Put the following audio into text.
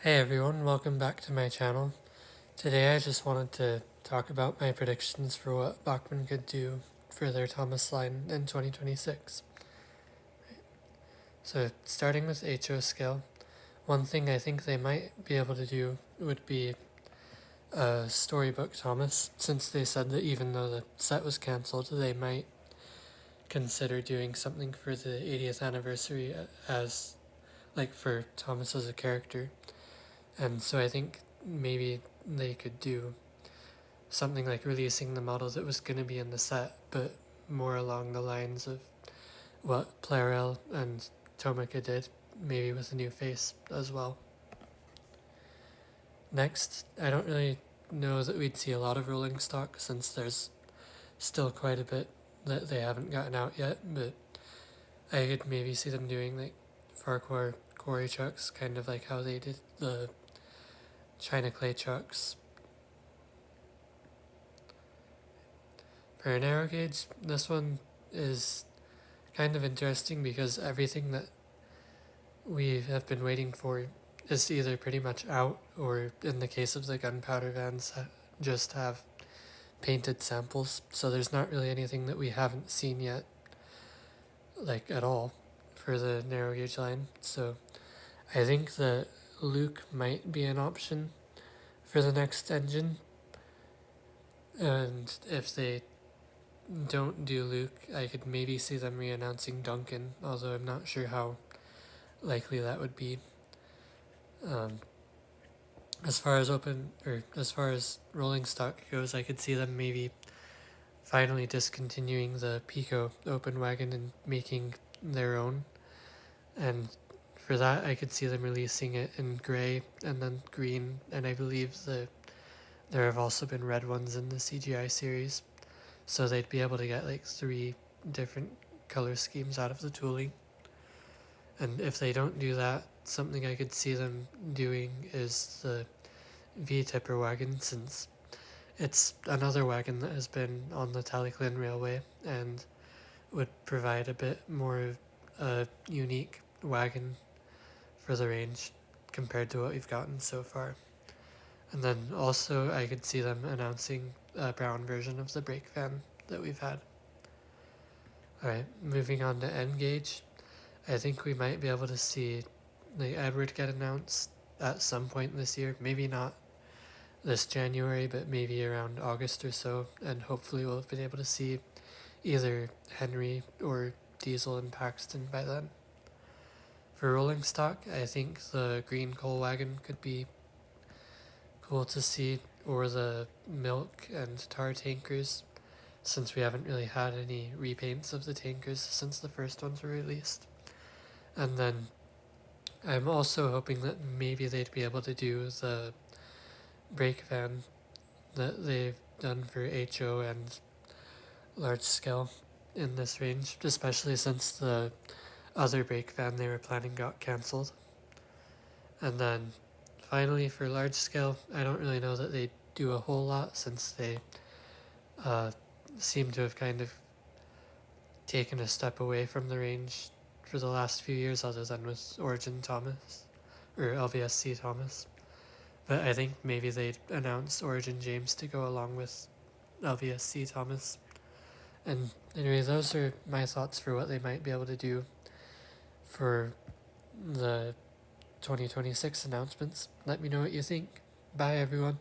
Hey everyone, welcome back to my channel. Today I just wanted to talk about my predictions for what Bachmann could do for their Thomas line in 2026. So starting with HO scale, one thing I think they might be able to do would be a storybook Thomas, since they said that even though the set was cancelled, they might consider doing something for the 80th anniversary as like for Thomas as a character. And so I think maybe they could do something like releasing the model that was going to be in the set, but more along the lines of what Plarell and Tomica did, maybe with a new face as well. Next, I don't really know that we'd see a lot of rolling stock since there's still quite a bit that they haven't gotten out yet, but I could maybe see them doing like Farquhar quarry chucks, kind of like how they did the China clay chucks. For a narrow gauge, this one is kind of interesting because everything that we have been waiting for is either pretty much out or, in the case of the gunpowder vans, just have painted samples. So there's not really anything that we haven't seen yet, like at all, for the narrow gauge line. So I think that Luke might be an option for the next engine. And if they don't do Luke, I could maybe see them re-announcing Duncan, although I'm not sure how likely that would be. As far as rolling stock goes, I could see them maybe finally discontinuing the Pico open wagon and making their own. And for that, I could see them releasing it in gray and then green, and I believe there have also been red ones in the CGI series. So they'd be able to get like 3 different color schemes out of the tooling. And if they don't do that, something I could see them doing is the V-tipper wagon, since it's another wagon that has been on the Talyllyn Railway and would provide a bit more a unique wagon for the range compared to what we've gotten so far. And then also I could see them announcing a brown version of the brake van that we've had. Alright, moving on to N gauge. I think we might be able to see like Edward get announced at some point this year. Maybe not this January, but maybe around August or so, and hopefully we'll have been able to see either Henry or Diesel and Paxton by then. For rolling stock, I think the green coal wagon could be cool to see, or the milk and tar tankers, since we haven't really had any repaints of the tankers since the first ones were released. And then I'm also hoping that maybe they'd be able to do the brake van that they've done for HO and large scale in this range, especially since the other brake van they were planning got cancelled. And then finally for large scale, I don't really know that they do a whole lot, since they seem to have kind of taken a step away from the range for the last few years, other than with Origin Thomas or LVSC Thomas. But I think maybe they'd announce Origin James to go along with LVSC Thomas. And anyway, those are my thoughts for what they might be able to do for the 2026 announcements. Let me know what you think. Bye, everyone.